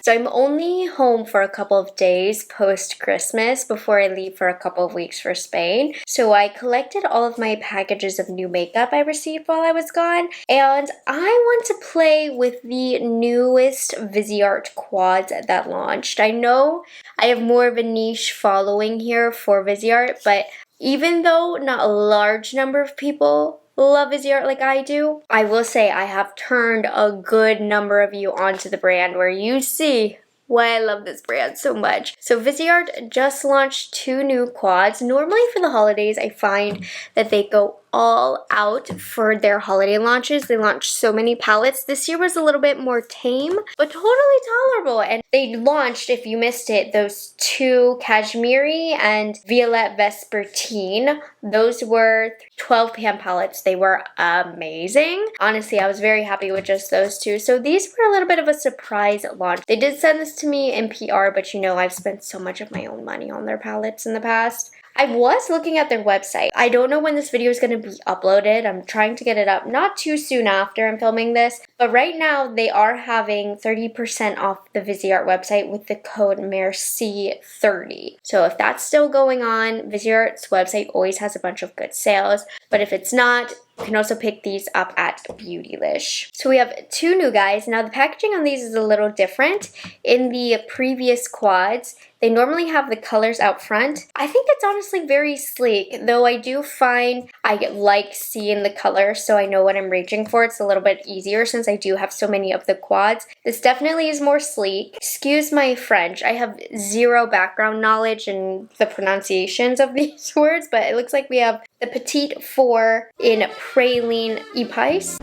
So I'm only home for a couple of days post-Christmas before I leave for a couple of weeks for Spain. So I collected all of my packages of new makeup I received while I was gone, and I want to play with the newest Viseart quads that launched. I know I have more of a niche following here for Viseart, but even though not a large number of people love Viseart like I do, I will say I have turned a good number of you onto the brand where you see why I love this brand so much. So Viseart just launched 2 new quads. Normally for the holidays, I find that they go all out for their holiday launches. They launch so many palettes. This year was a little bit more tame, but totally tolerable. And they launched, if you missed it, those 2 Cashmere and Violette Vespertine. Those were 12 pan palettes. They were amazing. Honestly, I was very happy with just those 2. So these were a little bit of a surprise launch. They did send this to me in PR, but you know I've spent so much of my own money on their palettes in the past. I was looking at their website. I don't know when this video is going to be uploaded. I'm trying to get it up not too soon after I'm filming this. But right now, they are having 30% off the Viseart website with the code MERCI30. So if that's still going on, Viseart's website always has a bunch of good sales. But if it's not, you can also pick these up at Beautylish. So we have 2 new guys. Now the packaging on these is a little different. In the previous quads, they normally have the colors out front. I think it's honestly very sleek, though I do find I like seeing the colors so I know what I'm reaching for. It's a little bit easier since I do have so many of the quads. This definitely is more sleek. Excuse my French. I have zero background knowledge in the pronunciations of these words, but it looks like we have the Petits 4 in Praline Epice.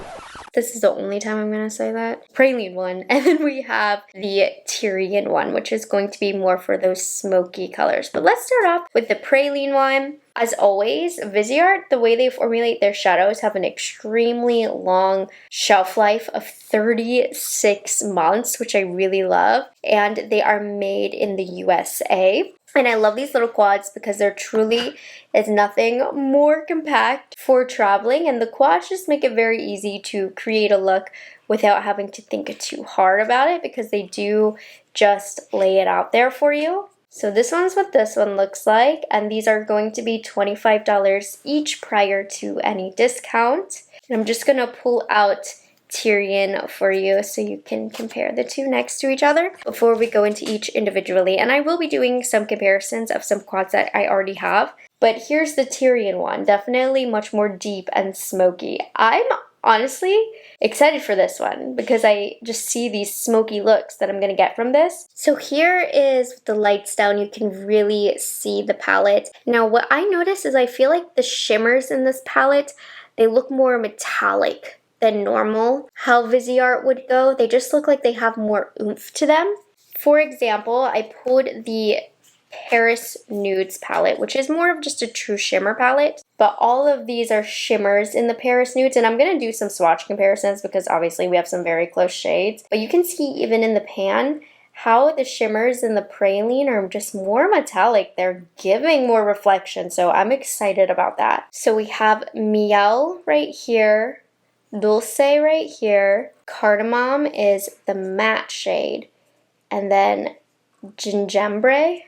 This is the only time I'm going to say that. Praline one. And then we have the Tyrion one, which is going to be more for those smoky colors. But let's start off with the Praline one. As always, Viseart, the way they formulate their shadows, have an extremely long shelf life of 36 months, which I really love. And they are made in the USA. And I love these little quads because there truly is nothing more compact for traveling. And the quads just make it very easy to create a look without having to think too hard about it because they do just lay it out there for you. So this one's what this one looks like. And these are going to be $25 each prior to any discount. And I'm just going to pull out Tyrion for you so you can compare the 2 next to each other before we go into each individually. And I will be doing some comparisons of some quads that I already have. But here's the Tyrion one. Definitely much more deep and smoky. I'm honestly excited for this one because I just see these smoky looks that I'm going to get from this. So here is the lights down. You can really see the palette. Now what I notice is I feel like the shimmers in this palette, they look more metallic than normal. How Viseart would go, they just look like they have more oomph to them. For example, I pulled the Paris Nudes palette, which is more of just a true shimmer palette, but all of these are shimmers in the Paris Nudes, and I'm going to do some swatch comparisons because obviously we have some very close shades, but you can see even in the pan how the shimmers in the Praline are just more metallic. They're giving more reflection, so I'm excited about that. So we have Miel right here, Dulce right here, Cardamom is the matte shade, and then Gingembre.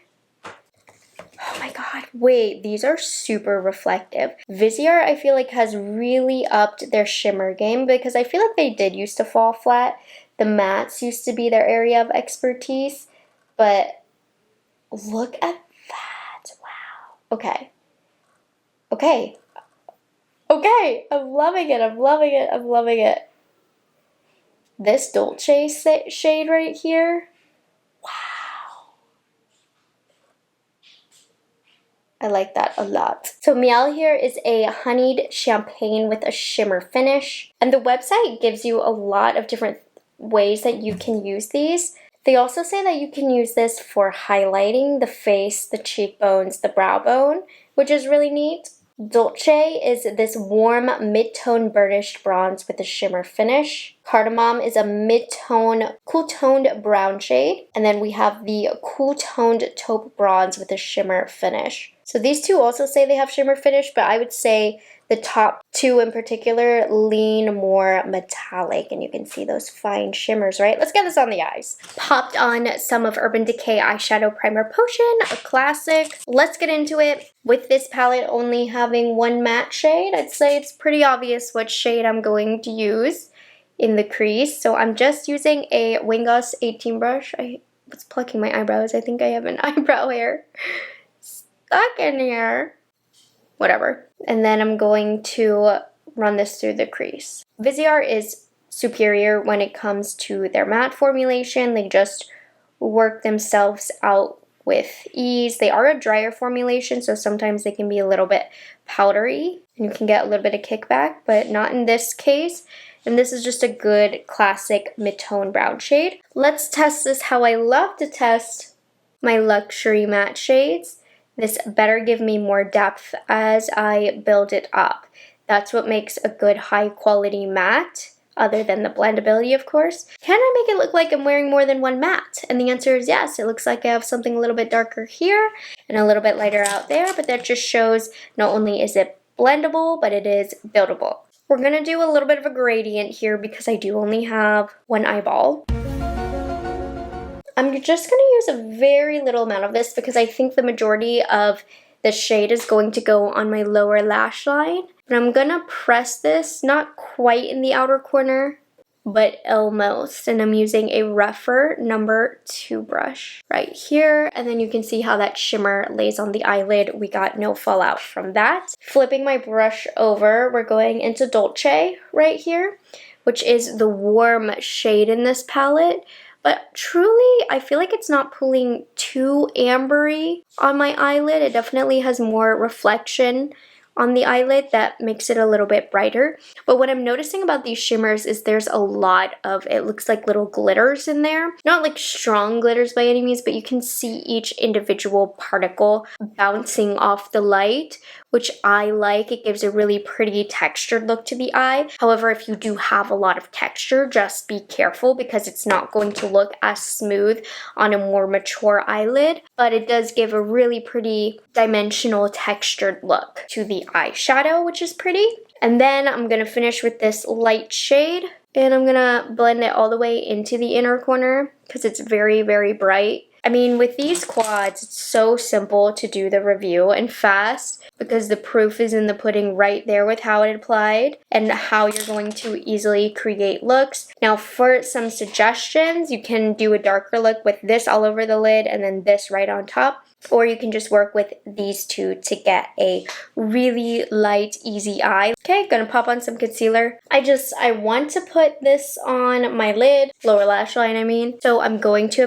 Oh my god, wait, these are super reflective. Viseart, I feel like, has really upped their shimmer game because I feel like they did used to fall flat. The mattes used to be their area of expertise, but look at that. Wow. Okay. Okay, I'm loving it, I'm loving it, I'm loving it. This Dolce shade right here, wow. I like that a lot. So Miel here is a honeyed champagne with a shimmer finish. And the website gives you a lot of different ways that you can use these. They also say that you can use this for highlighting the face, the cheekbones, the brow bone, which is really neat. Dolce is this warm mid-tone burnished bronze with a shimmer finish. Cardamom is a mid-tone, cool-toned brown shade. And then we have the cool-toned taupe bronze with a shimmer finish. So these two also say they have shimmer finish, but I would say The top two in particular lean more metallic, and you can see those fine shimmers, right? Let's get this on the eyes. Popped on some of Urban Decay Eyeshadow Primer Potion, a classic. Let's get into it. With this palette only having one matte shade, I'd say it's pretty obvious what shade I'm going to use in the crease. So I'm just using a Wingos 18 brush. I was plucking my eyebrows. I think I have an eyebrow hair stuck in here. Whatever. And then I'm going to run this through the crease. Viseart is superior when it comes to their matte formulation. They just work themselves out with ease. They are a drier formulation, so sometimes they can be a little bit powdery and you can get a little bit of kickback, but not in this case. And this is just a good classic mid-tone brown shade. Let's test this how I love to test my luxury matte shades. This better give me more depth as I build it up. That's what makes a good high quality matte, other than the blendability, of course. Can I make it look like I'm wearing more than one matte? And the answer is yes. It looks like I have something a little bit darker here and a little bit lighter out there, but that just shows not only is it blendable, but it is buildable. We're gonna do a little bit of a gradient here because I do only have one eyeball. I'm just going to use a very little amount of this because I think the majority of the shade is going to go on my lower lash line. But I'm going to press this, not quite in the outer corner, but almost. And I'm using a Rephr number 2 brush right here. And then you can see how that shimmer lays on the eyelid. We got no fallout from that. Flipping my brush over, we're going into Dolce right here, which is the warm shade in this palette. But truly, I feel like it's not pulling too ambery on my eyelid. It definitely has more reflection on the eyelid that makes it a little bit brighter. But what I'm noticing about these shimmers is there's a lot of, it looks like little glitters in there. Not like strong glitters by any means, but you can see each individual particle bouncing off the light, which I like. It gives a really pretty textured look to the eye. However, if you do have a lot of texture, just be careful because it's not going to look as smooth on a more mature eyelid, but it does give a really pretty dimensional textured look to the eyeshadow, which is pretty. And then I'm gonna finish with this light shade and I'm gonna blend it all the way into the inner corner because it's very, very bright. I mean, with these quads, it's so simple to do the review and fast because the proof is in the pudding right there with how it applied and how you're going to easily create looks. Now, for some suggestions, you can do a darker look with this all over the lid and then this right on top. Or you can just work with these two to get a really light, easy eye. Okay, gonna pop on some concealer. I want to put this on my lid, lower lash line I mean. So I'm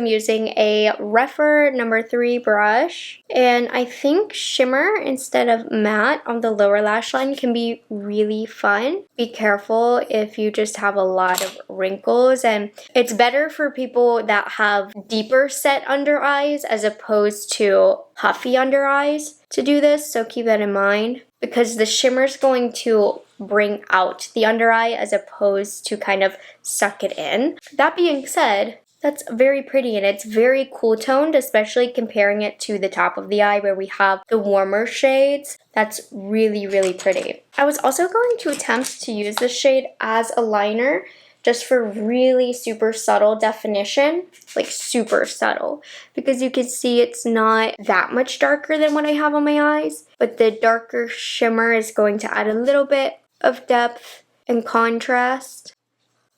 using a Rephr number 3 brush. And I think shimmer instead of matte on the lower lash line can be really fun. Be careful if you just have a lot of wrinkles, and it's better for people that have deeper set under eyes as opposed to puffy under eyes to do this, so keep that in mind because the shimmer is going to bring out the under eye as opposed to kind of suck it in. That being said, that's very pretty and it's very cool toned, especially comparing it to the top of the eye where we have the warmer shades. That's really, really pretty. I was also going to attempt to use this shade as a liner just for really super subtle definition, like super subtle, because you can see it's not that much darker than what I have on my eyes, but the darker shimmer is going to add a little bit of depth and contrast.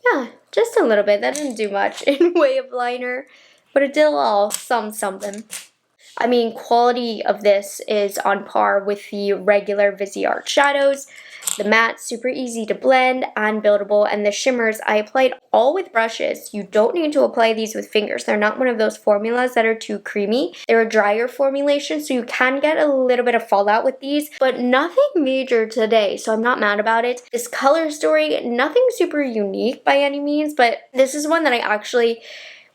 Yeah, just a little bit. That didn't do much in way of liner, but it did a little something. I mean, quality of this is on par with the regular Viseart shadows. The matte, super easy to blend and buildable, and the shimmers I applied all with brushes. You don't need to apply these with fingers. They're not one of those formulas that are too creamy. They're a drier formulation, so you can get a little bit of fallout with these, but nothing major today, so I'm not mad about it. This color story, nothing super unique by any means, but this is one that I actually,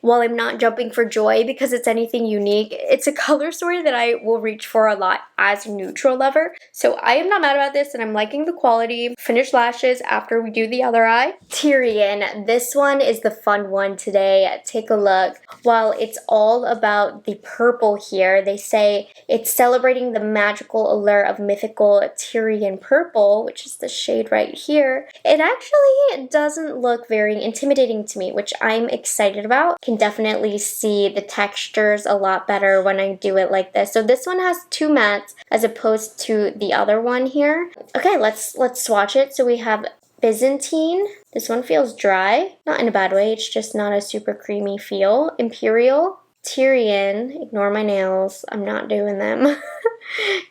while I'm not jumping for joy because it's anything unique, it's a color story that I will reach for a lot. as neutral lover. So I am not mad about this and I'm liking the quality. Finished lashes after we do the other eye. Tyrion, this one is the fun one today. Take a look. While it's all about the purple here, they say it's celebrating the magical allure of mythical Tyrian purple, which is the shade right here. It actually doesn't look very intimidating to me, which I'm excited about. Can definitely see the textures a lot better when I do it like this. So this one has 2 mattes as opposed to the other one here. Okay, let's swatch it. So we have Byzantine. This one feels dry. Not in a bad way, it's just not a super creamy feel. Imperial. Tyrion. Ignore my nails. I'm not doing them.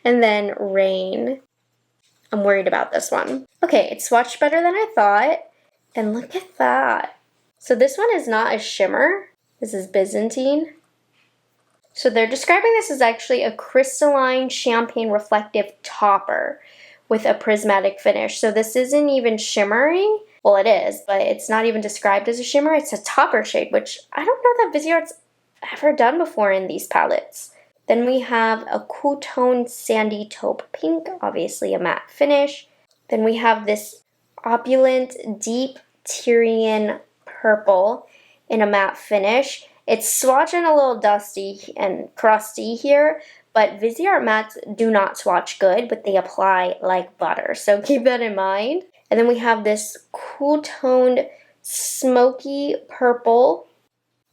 And then Rain. I'm worried about this one. Okay, it swatched better than I thought. And look at that. So this one is not a shimmer. This is Byzantine. So they're describing this as actually a crystalline champagne reflective topper with a prismatic finish. So this isn't even shimmering. Well, it is, but it's not even described as a shimmer. It's a topper shade, which I don't know that Viseart's ever done before in these palettes. Then we have a cool tone sandy taupe pink, obviously a matte finish. Then we have this opulent deep Tyrian purple in a matte finish. It's swatching a little dusty and crusty here, but Viseart mattes do not swatch good, but they apply like butter, so keep that in mind. And then we have this cool toned smoky purple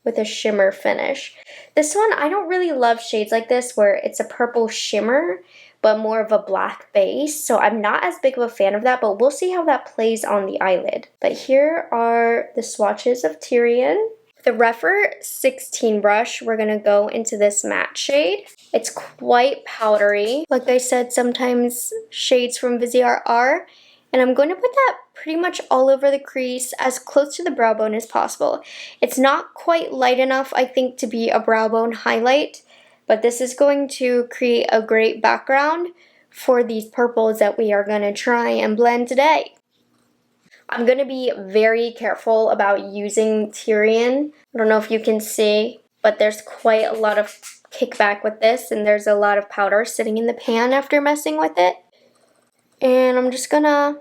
with a shimmer finish. This one, I don't really love shades like this where it's a purple shimmer, but more of a black base, so I'm not as big of a fan of that, but we'll see how that plays on the eyelid. But here are the swatches of Tyrion. The Rephr 16 brush, we're going to go into this matte shade. It's quite powdery. Like I said, sometimes shades from Viseart are. And I'm going to put that pretty much all over the crease, as close to the brow bone as possible. It's not quite light enough, I think, to be a brow bone highlight, but this is going to create a great background for these purples that we are going to try and blend today. I'm going to be very careful about using Tyrion. I don't know if you can see, but there's quite a lot of kickback with this, and there's a lot of powder sitting in the pan after messing with it. And I'm just going to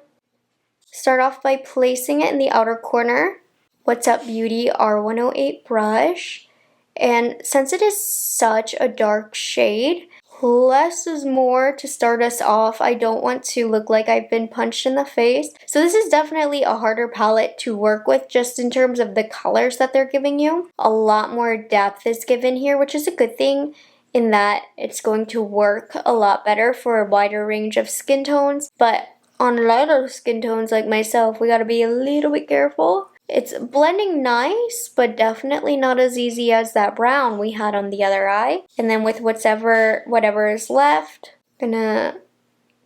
start off by placing it in the outer corner. What's Up Beauty R108 brush. And since it is such a dark shade, less is more to start us off. I don't want to look like I've been punched in the face. So this is definitely a harder palette to work with just in terms of the colors that they're giving you. A lot more depth is given here, which is a good thing in that it's going to work a lot better for a wider range of skin tones. But on lighter skin tones like myself, we gotta be a little bit careful. It's blending nice, but definitely not as easy as that brown we had on the other eye. And then with whatever is left, I'm gonna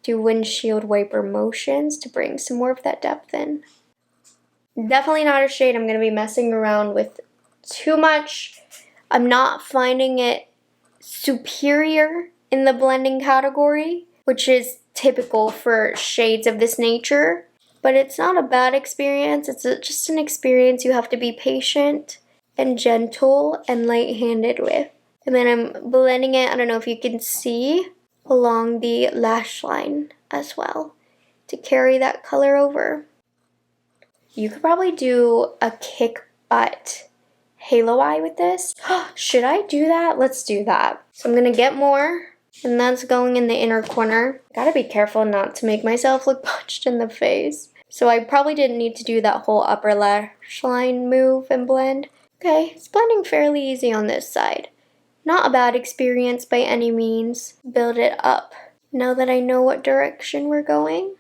do windshield wiper motions to bring some more of that depth in. Definitely not a shade I'm gonna be messing around with too much. I'm not finding it superior in the blending category, which is typical for shades of this nature. But it's not a bad experience. It's just an experience you have to be patient and gentle and light-handed with. And then I'm blending it, I don't know if you can see, along the lash line as well to carry that color over. You could probably do a kick butt halo eye with this. Should I do that? Let's do that. So I'm going to get more, and that's going in the inner corner. Gotta be careful not to make myself look punched in the face. So I probably didn't need to do that whole upper lash line move and blend. Okay, it's blending fairly easy on this side. Not a bad experience by any means. Build it up now that I know what direction we're going.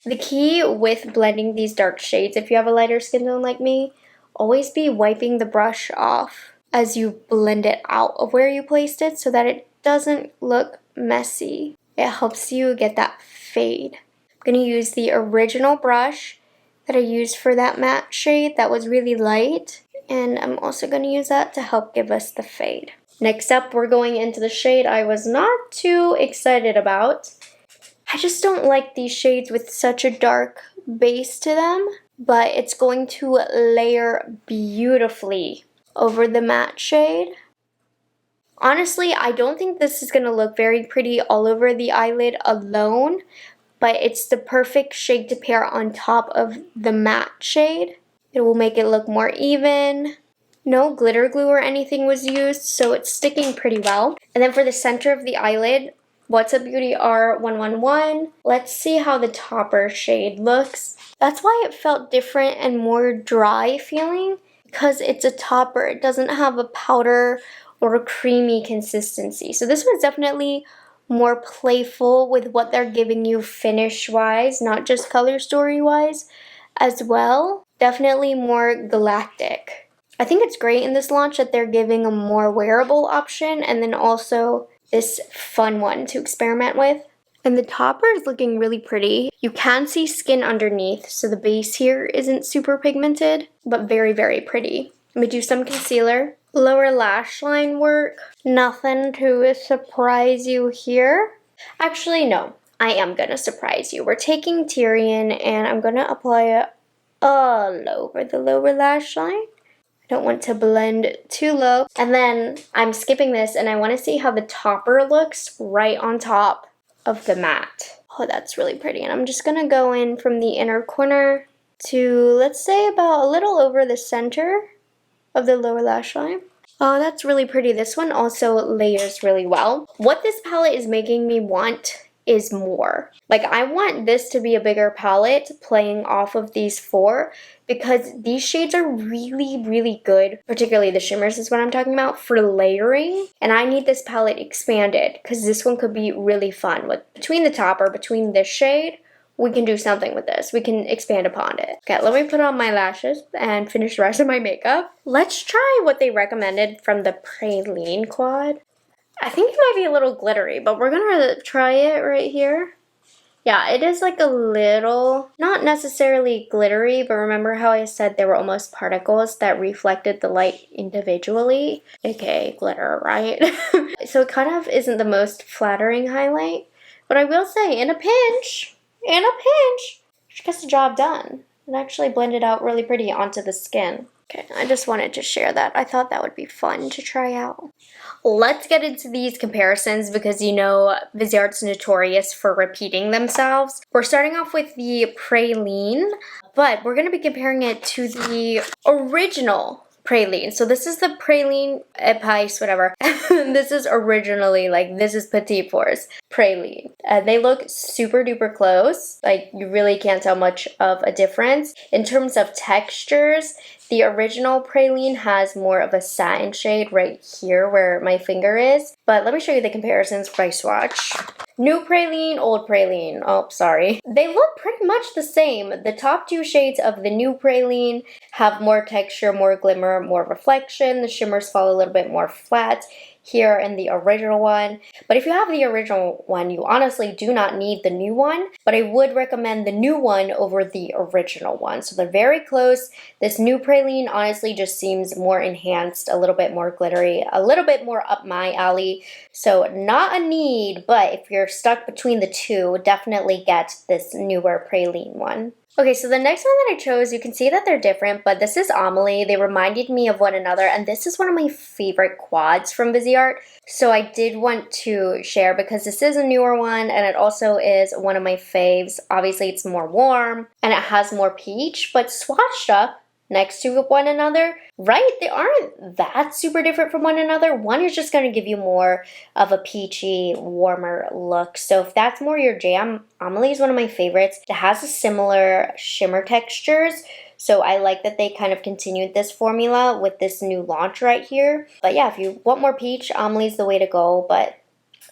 The key with blending these dark shades, if you have a lighter skin tone like me, always be wiping the brush off as you blend it out of where you placed it so that it doesn't look messy. It helps you get that fade. I'm going to use the original brush that I used for that matte shade that was really light, and I'm also going to use that to help give us the fade. Next up, we're going into the shade I was not too excited about. I just don't like these shades with such a dark base to them, but it's going to layer beautifully over the matte shade. Honestly, I don't think this is going to look very pretty all over the eyelid alone, but it's the perfect shade to pair on top of the matte shade. It will make it look more even. No glitter glue or anything was used, so it's sticking pretty well. And then for the center of the eyelid, What's Up Beauty R111. Let's see how the topper shade looks. That's why it felt different and more dry feeling, because it's a topper. It doesn't have a powder or a creamy consistency. So this one's definitely more playful with what they're giving you finish-wise, not just color story-wise as well. Definitely more galactic. I think it's great in this launch that they're giving a more wearable option and then also this fun one to experiment with. And the topper is looking really pretty. You can see skin underneath, so the base here isn't super pigmented, but very, very pretty. Let me do some concealer. Lower lash line work. Nothing to surprise you here. Actually, no. I am gonna surprise you. We're taking Tyrion and I'm gonna apply it all over the lower lash line. I don't want to blend too low. And then I'm skipping this and I want to see how the topper looks right on top of the matte. Oh, that's really pretty. And I'm just going to go in from the inner corner to, let's say, about a little over the center of the lower lash line. Oh, that's really pretty. This one also layers really well. What this palette is making me want is more. Like, I want this to be a bigger palette playing off of these four, because these shades are really, really good, particularly the shimmers is what I'm talking about, for layering. And I need this palette expanded because this one could be really fun. With between the topper, between this shade, we can do something with this. We can expand upon it. Okay, let me put on my lashes and finish the rest of my makeup. Let's try what they recommended from the Praline quad. I think it might be a little glittery, but we're gonna try it right here. Yeah, it is like a little, not necessarily glittery, but remember how I said there were almost particles that reflected the light individually? AKA glitter, right? So it kind of isn't the most flattering highlight, but I will say, in a pinch, she gets the job done. It actually blended out really pretty onto the skin. Okay, I just wanted to share that. I thought that would be fun to try out. Let's get into these comparisons because you know Viseart's notorious for repeating themselves. We're starting off with the Praline, but we're going to be comparing it to the original Praline. So this is the Praline Epice, whatever. This is originally, like, this is Petits Praline. They look super duper close. Like, you really can't tell much of a difference. In terms of textures, the original Praline has more of a satin shade right here where my finger is. But let me show you the comparisons by swatch. New Praline, old Praline. Oh, sorry. They look pretty much the same. The top two shades of the new Praline have more texture, more glimmer, more reflection. The shimmers fall a little bit more flat here in the original one. But if you have the original one, you honestly do not need the new one, but I would recommend the new one over the original one. So they're very close. This new Praline honestly just seems more enhanced, a little bit more glittery, a little bit more up my alley. So not a need, but if you're stuck between the two, definitely get this newer Praline one. Okay, so the next one that I chose, you can see that they're different, but this is Amelie. They reminded me of one another, and this is one of my favorite quads from Viseart. So I did want to share because this is a newer one, and it also is one of my faves. Obviously, it's more warm, and it has more peach, but swatched up next to one another, right? They aren't that super different from one another. One is just going to give you more of a peachy, warmer look. So if that's more your jam, Amelie is one of my favorites. It has a similar shimmer textures. So I like that they kind of continued this formula with this new launch right here. But yeah, if you want more peach, Amelie's the way to go. But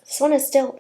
this one is still,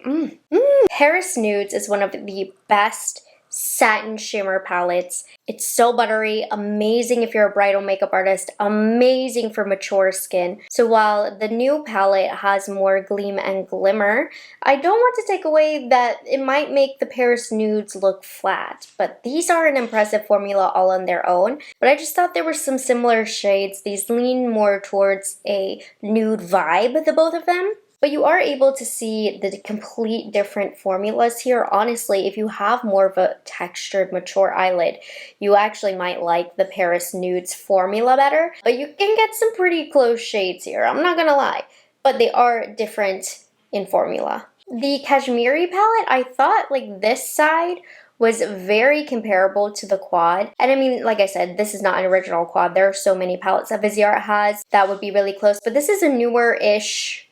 Paris Nudes is one of the best satin shimmer palettes. It's so buttery, amazing if you're a bridal makeup artist, amazing for mature skin. So while the new palette has more gleam and glimmer, I don't want to take away that it might make the Paris Nudes look flat, but these are an impressive formula all on their own. But I just thought there were some similar shades. These lean more towards a nude vibe, the both of them. But you are able to see the complete different formulas here. Honestly, if you have more of a textured, mature eyelid, you actually might like the Paris Nudes formula better. But you can get some pretty close shades here, I'm not gonna lie. but they are different in formula. The Kashmiri palette, I thought like this side was very comparable to the quad. And I mean, like I said, this is not an original quad. There are so many palettes that Viseart has that would be really close, but this is a newer-ish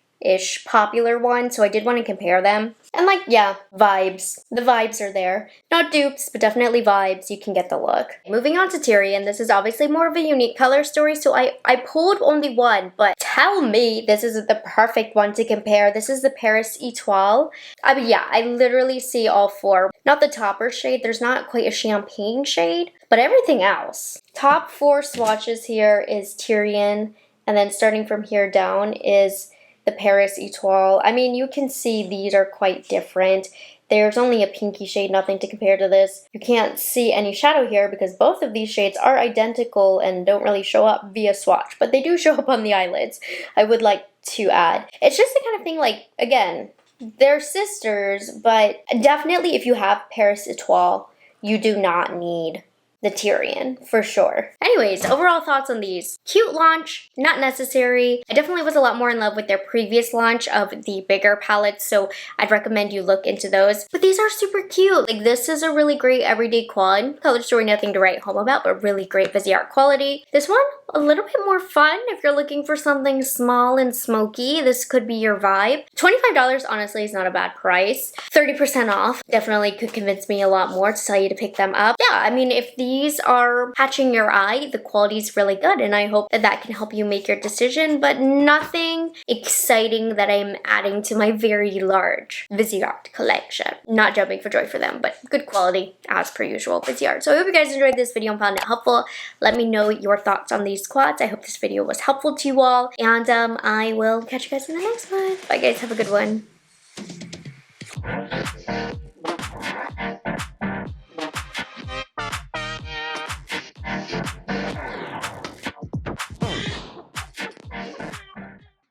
popular one, so I did want to compare them. And like, yeah, vibes. The vibes are there. Not dupes, but definitely vibes. You can get the look. Moving on to Tyrion, this is obviously more of a unique color story, so I pulled only one, but tell me this is the perfect one to compare. This is the Paris Etoile. I mean, yeah, I literally see all four. Not the topper shade, there's not quite a champagne shade, but everything else. Top 4 swatches here is Tyrion, and then starting from here down is the Paris Etoile. I mean, you can see these are quite different. There's only a pinky shade, nothing to compare to this. You can't see any shadow here because both of these shades are identical and don't really show up via swatch, but they do show up on the eyelids, I would like to add. It's just the kind of thing like, again, they're sisters, but definitely if you have Paris Etoile, you do not need the Tyrion, for sure. Anyways, overall thoughts on these. Cute launch, not necessary. I definitely was a lot more in love with their previous launch of the bigger palettes, so I'd recommend you look into those. But these are super cute. Like, this is a really great everyday quad. Color story, nothing to write home about, but really great Viseart quality. This one, a little bit more fun. If you're looking for something small and smoky, this could be your vibe. $25, honestly, is not a bad price. 30% off definitely could convince me a lot more to tell you to pick them up. Yeah, I mean, if these are catching your eye, the quality is really good, and I hope that that can help you make your decision, but nothing exciting that I'm adding to my very large Viseart collection. Not jumping for joy for them, but good quality as per usual Viseart. So I hope you guys enjoyed this video and found it helpful. Let me know your thoughts on these quads. I hope this video was helpful to you all, and I will catch you guys in the next one. Bye guys, have a good one.